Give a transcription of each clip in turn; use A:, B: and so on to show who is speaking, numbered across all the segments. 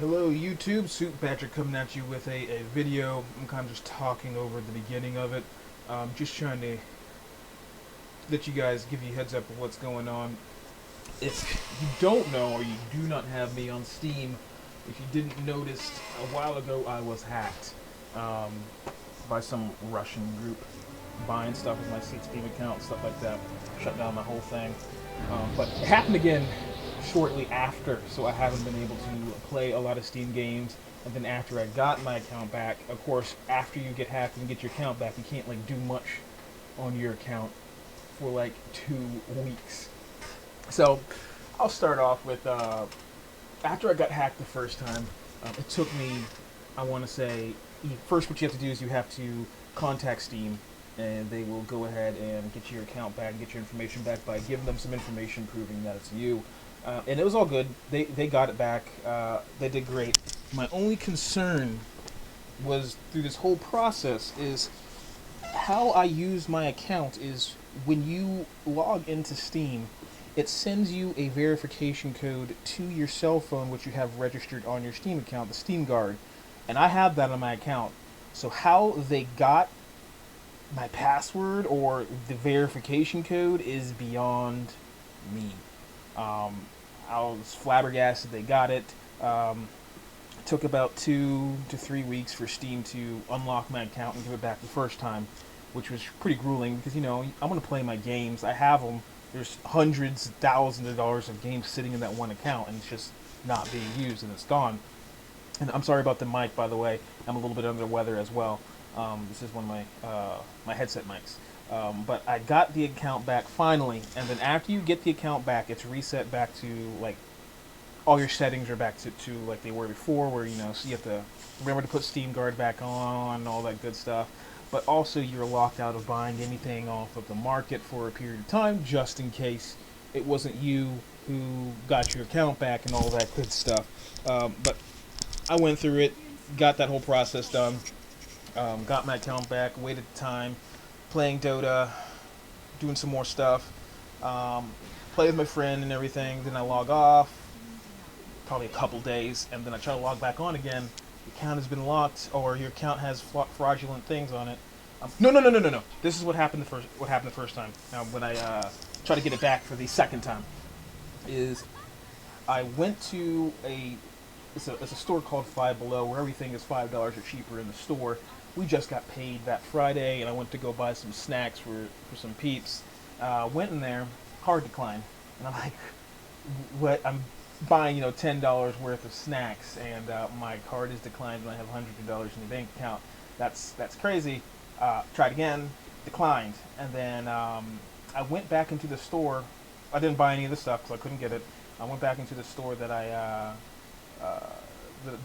A: Hello YouTube, Soup Patrick coming at you with a video. I'm kind of just talking over the beginning of it. Just trying to let you guys, give you a heads up of what's going on. If you don't know or you do not have me on Steam, if you didn't notice, a while ago I was hacked um, by some Russian group buying stuff with my Steam account, stuff like that. Shut down my whole thing. But it happened again shortly after, so I haven't been able to play a lot of Steam games. And then after I got my account back, of course, after you get hacked and get your account back, you can't like do much on your account for like 2 weeks. So I'll start off with after I got hacked the first time. It took me, I want to say, first what you have to do is you have to contact Steam, and they will go ahead and get your account back and get your information back by giving them some information proving that it's you. And it was all good. They got it back. They did great. My only concern was through this whole process is how I use my account is when you log into Steam, it sends you a verification code to your cell phone, which you have registered on your Steam account, the Steam Guard, and I have that on my account. So how they got my password or the verification code is beyond me. Um, I was flabbergasted they got it. It took about 2 to 3 weeks for Steam to unlock my account and give it back the first time, which was pretty grueling because, I want to play my games. I have them. There's hundreds, thousands of dollars of games sitting in that one account, and it's just not being used, and it's gone. And I'm sorry about the mic, by the way. I'm a little bit under the weather as well. This is one of my headset mics. But I got the account back finally, and then after you get the account back, it's reset back to like all your settings are back to like they were before, where so you have to remember to put Steam Guard back on and all that good stuff. But also you're locked out of buying anything off of the market for a period of time, just in case it wasn't you who got your account back and all that good stuff. But I went through it, got that whole process done, got my account back, waited time, playing Dota, doing some more stuff, um, play with my friend and everything. Then I log off, probably a couple days, and then I try to log back on again. Your account has been locked, or your account has fraudulent things on it. No, no, no, no, no, no. This is what happened the first. What happened the first time? When I try to get it back for the second time, is I went to it's a store called Five Below where everything is $5 or cheaper in the store. We just got paid that Friday, and I went to go buy some snacks for some peeps. Went in there, card decline, and I'm like, what? I'm buying $10 worth of snacks, and my card is declined, and I have hundreds of dollars in the bank account. That's crazy. Tried again, declined, and then I went back into the store. I didn't buy any of the stuff because I couldn't get it. I went back into the store uh,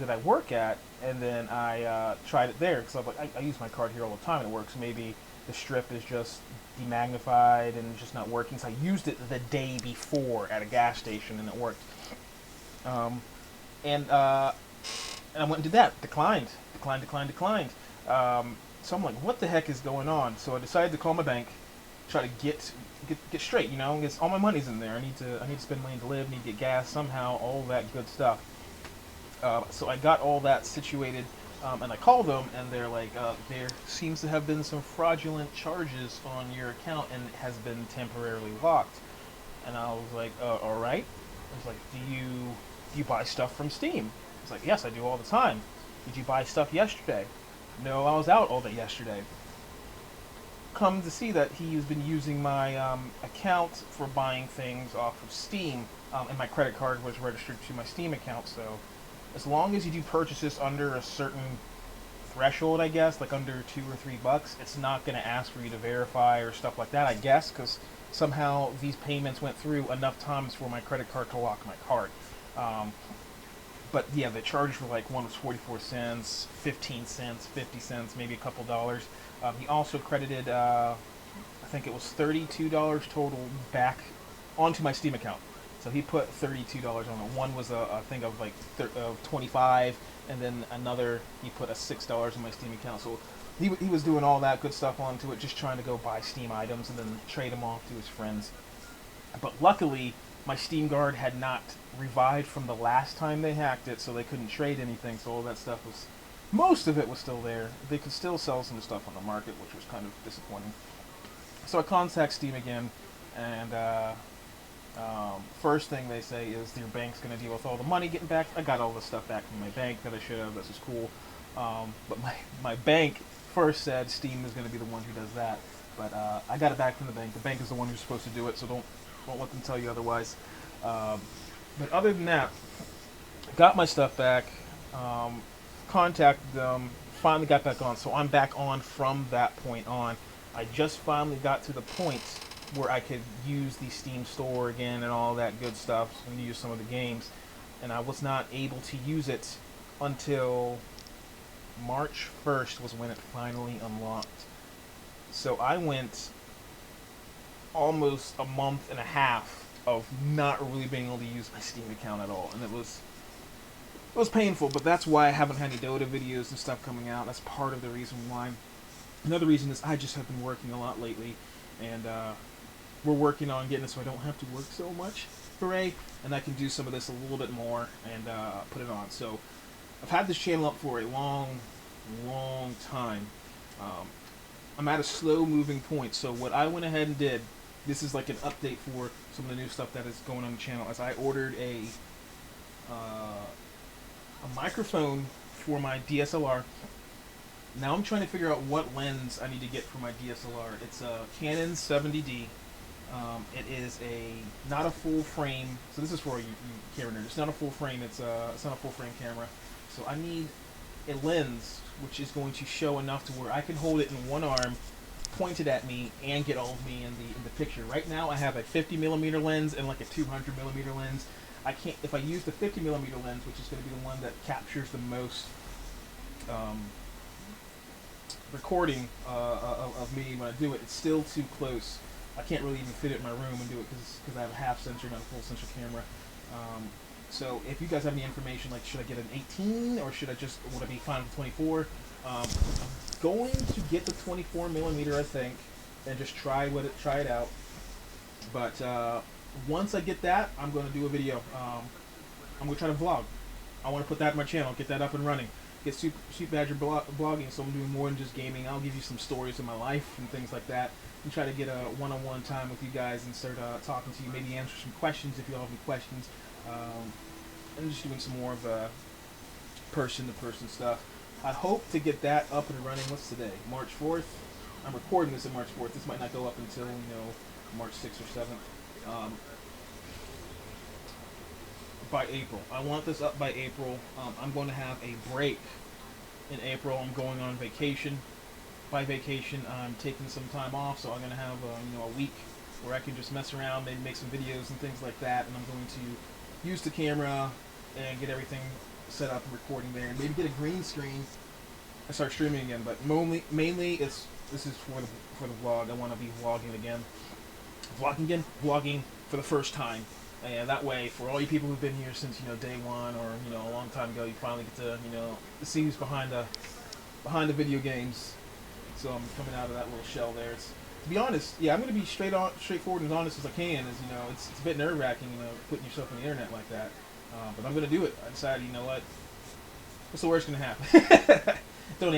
A: that I work at, and then I tried it there because I'm like, I use my card here all the time and it works. Maybe the strip is just demagnified and just not working. So I used it the day before at a gas station and it worked. Um, and and I went and did that. Declined, declined, declined, declined. So I'm like, what the heck is going on? So I decided to call my bank, try to get straight. Because all my money's in there. I need to spend money to live. Need to get gas somehow. All that good stuff. So I got all that situated, and I called them, and they're like, there seems to have been some fraudulent charges on your account, and it has been temporarily locked. And I was like, all right. I was like, do you buy stuff from Steam? It's like, yes, I do all the time. Did you buy stuff yesterday? No, I was out all day yesterday. Come to see that he's been using my account for buying things off of Steam, and my credit card was registered to my Steam account. So, as long as you do purchases under a certain threshold, I guess, like under $2 or $3, it's not going to ask for you to verify or stuff like that, I guess, because somehow these payments went through enough times for my credit card to lock my card. Um, but yeah, the charges were like one was 44 cents, 15 cents, 50 cents, maybe a couple dollars. He also credited, I think it was $32 total back onto my Steam account. So he put $32 on it. One was a thing of like 25, and then another he put a $6 on my Steam account. So he was doing all that good stuff onto it, just trying to go buy Steam items and then trade them off to his friends. But luckily, my Steam Guard had not revived from the last time they hacked it, so they couldn't trade anything. So all that stuff was, most of it was still there. They could still sell some stuff on the market, which was kind of disappointing. So I contact Steam again, and first thing they say is your bank's going to deal with all the money getting back. I got all the stuff back from my bank that I should have. This is cool. But my bank first said Steam is going to be the one who does that. But I got it back from the bank. The bank is the one who's supposed to do it, so don't let them tell you otherwise. But other than that, got my stuff back, contacted them, finally got back on. So I'm back on from that point on. I just finally got to the point where I could use the Steam store again and all that good stuff and use some of the games. And I was not able to use it until March 1st was when it finally unlocked. So I went almost a month and a half of not really being able to use my Steam account at all, and it was painful. But that's why I haven't had any Dota videos and stuff coming out. That's part of the reason why. Another reason is I just have been working a lot lately, and we're working on getting it so I don't have to work so much. Hooray! And I can do some of this a little bit more and put it on. So I've had this channel up for a long time. I'm at a slow-moving point. So what I went ahead and did, this is like an update for some of the new stuff that is going on the channel, as I ordered a microphone for my DSLR. Now I'm trying to figure out what lens I need to get for my DSLR. It's a Canon 70D. It is not a full frame. So this is for you camera nerds. It's not a full frame. It's not a full frame camera. So I need a lens which is going to show enough to where I can hold it in one arm, point it at me, and get all of me in the picture. Right now I have a 50mm lens and like a 200mm lens. I can't, if I use the 50mm lens, which is going to be the one that captures the most recording of me when I do it, it's still too close. I can't really even fit it in my room and do it because I have a half sensor, not a full sensor camera. So if you guys have any information, like should I get an 18 or should I just, would I be fine with 24? I'm going to get the 24mm, I think, and just try it out. But once I get that, I'm going to do a video. I'm going to try to vlog. I want to put that in my channel, get that up and running. Get Super Badger blogging, so I'm doing more than just gaming. I'll give you some stories of my life and things like that, and try to get a one-on-one time with you guys and start talking to you, maybe answer some questions if you all have any questions. And just doing some more of person-to-person stuff. I hope to get that up and running. What's today? March 4th? I'm recording this on March 4th. This might not go up until, March 6th or 7th. By April. I want this up by April. I'm going to have a break in April. I'm going on vacation. By vacation, I'm taking some time off, so I'm going to have a week where I can just mess around, maybe make some videos and things like that. And I'm going to use the camera and get everything set up and recording there, and maybe get a green screen and start streaming again. But mainly, this is for the vlog. I want to be vlogging again. Vlogging for the first time. And that way, for all you people who've been here since day one, or a long time ago, you finally get to see who's behind the video games. So I'm coming out of that little shell there. To be honest, yeah, I'm going to be straightforward and as honest as I can. It's a bit nerve-wracking, putting yourself on the internet like that. But I'm going to do it. I decided, you know what? What's the worst going to happen? Don't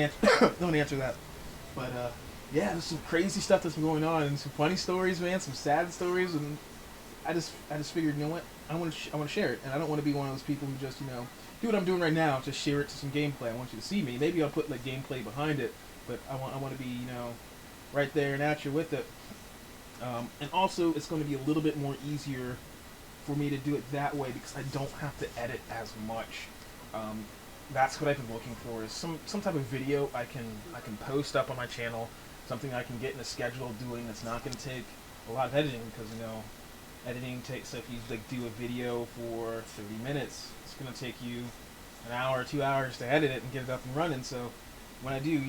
A: answer that. But yeah, there's some crazy stuff that's been going on, and some funny stories, man. Some sad stories, and I just figured, you know what? I want to share it, and I don't want to be one of those people who just do what I'm doing right now, just share it to some gameplay. I want you to see me. Maybe I'll put like gameplay behind it, but I want to be right there and at you with it. And also, it's going to be a little bit more easier for me to do it that way because I don't have to edit as much. That's what I've been looking for, is some type of video I can post up on my channel, something I can get in a schedule of doing that's not going to take a lot of editing, because editing takes, so if you do a video for 30 minutes, it's going to take you an hour or 2 hours to edit it and get it up and running. So when I do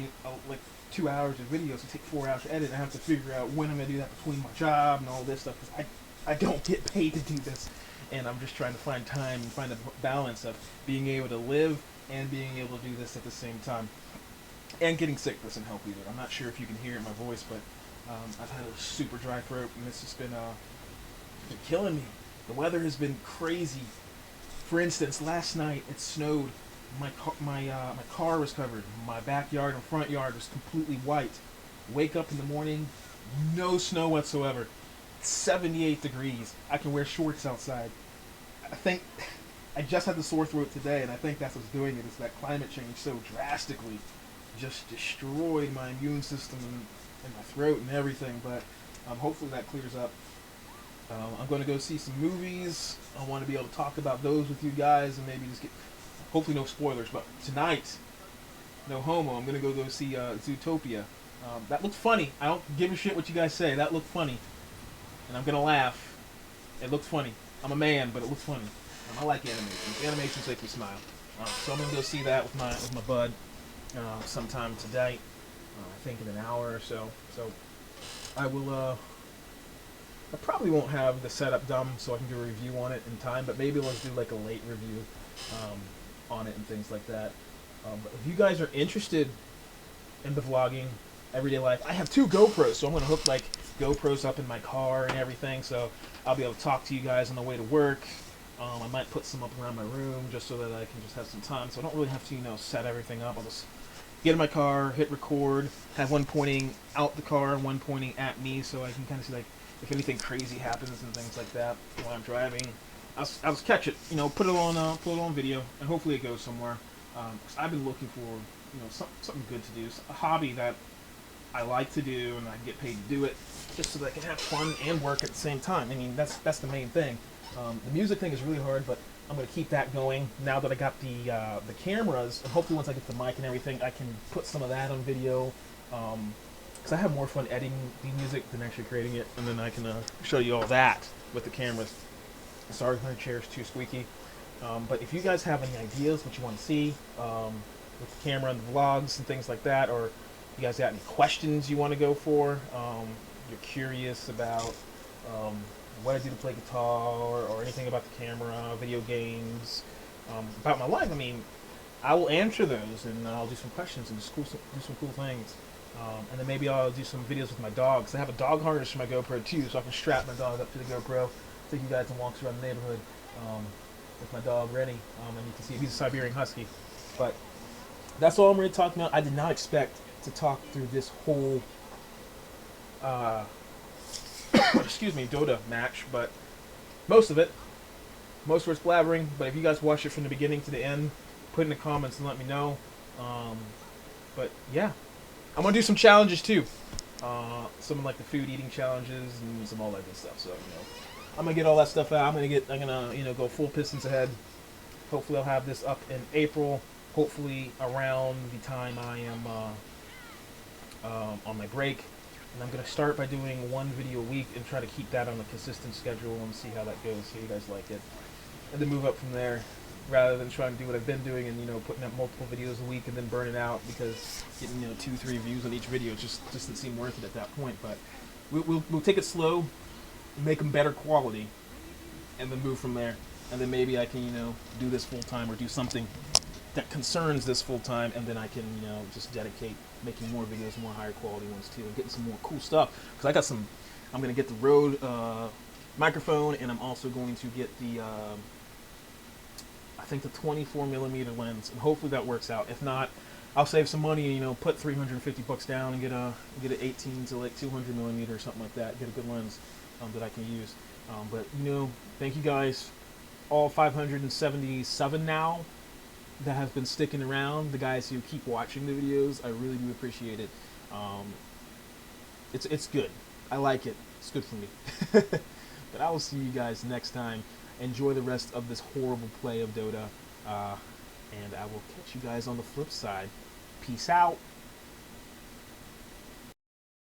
A: like 2 hours of videos, it takes 4 hours to edit, and I have to figure out when I'm going to do that between my job and all this stuff, because I don't get paid to do this, and I'm just trying to find time and find a balance of being able to live and being able to do this at the same time. And getting sick doesn't help either. I'm not sure if you can hear it in my voice, but I've had a super dry throat, and it's just been killing me The weather has been crazy. For instance, last night it snowed. My car was covered. My backyard and front yard was completely white. Wake up in the morning, no snow whatsoever. 78 degrees. I can wear shorts outside. I think I just had the sore throat today, and I think that's what's doing it. Is that climate change so drastically just destroyed my immune system and my throat and everything. But hopefully that clears up. I'm going to go see some movies. I want to be able to talk about those with you guys and maybe just get, hopefully no spoilers. But tonight, no homo, I'm going to go see Zootopia. That looked funny. I don't give a shit what you guys say. That looked funny. And I'm going to laugh. It looked funny. I'm a man, but it looks funny. I like animation. Animations make me smile. So I'm going to go see that with my bud sometime today. I think in an hour or so. So I will... I probably won't have the setup done so I can do a review on it in time, but maybe let's do like a late review on it and things like that. But if you guys are interested in the vlogging, everyday life, I have 2 GoPros, so I'm going to hook like GoPros up in my car and everything, so I'll be able to talk to you guys on the way to work. I might put some up around my room just so that I can just have some time, so I don't really have to, set everything up. I'll just get in my car, hit record, have one pointing out the car and one pointing at me so I can kind of see like if anything crazy happens and things like that while I'm driving. I'll just catch it, put it on video, and hopefully it goes somewhere. 'Cause I've been looking for, something good to do, a hobby that I like to do and I get paid to do it, just so that I can have fun and work at the same time. I mean, that's the main thing. The music thing is really hard, but I'm going to keep that going now that I got the cameras, and hopefully once I get the mic and everything, I can put some of that on video. Because I have more fun editing the music than actually creating it, and then I can show you all that with the cameras. Sorry if my chair's too squeaky. But if you guys have any ideas what you want to see with the camera and the vlogs and things like that, or you guys got any questions you want to go for, you're curious about what I do to play guitar, or anything about the camera, video games, about my life, I mean, I will answer those, and I'll do some questions and do some cool things. And then maybe I'll do some videos with my dog, because I have a dog harness for my GoPro too, so I can strap my dog up to the GoPro, take you guys on walks around the neighborhood with my dog Rennie, and you can see he's a Siberian Husky. But that's all I'm really talking about. I did not expect to talk through this whole excuse me, Dota match, but most of it's blabbering. But if you guys watch it from the beginning to the end, put in the comments and let me know. But yeah, I'm gonna do some challenges too. Some of like the food eating challenges and some all that good stuff. So I'm gonna get all that stuff out. I'm gonna go full pistons ahead. Hopefully I'll have this up in April. Hopefully around the time I am on my break. And I'm going to start by doing 1 video a week and try to keep that on a consistent schedule and see how that goes, see how you guys like it. And then move up from there, rather than trying to do what I've been doing and, putting up multiple videos a week and then burning out because getting, 2-3 views on each video just doesn't seem worth it at that point. But we'll take it slow, make them better quality, and then move from there. And then maybe I can, do this full-time or do something that concerns this full-time, and then I can, just dedicate making more videos, more higher quality ones too, and getting some more cool stuff. Because I got some, I'm going to get the Rode microphone, and I'm also going to get the, I think the 24mm lens, and hopefully that works out. If not, I'll save some money and, put $350 down and get an 18 to like 200mm or something like that, get a good lens that I can use. But, thank you guys, all 577 now, that have been sticking around, the guys who keep watching the videos. I really do appreciate it. It's good. I like it. It's good for me. But I will see you guys next time. Enjoy the rest of this horrible play of Dota, and I will catch you guys on the flip side. Peace out.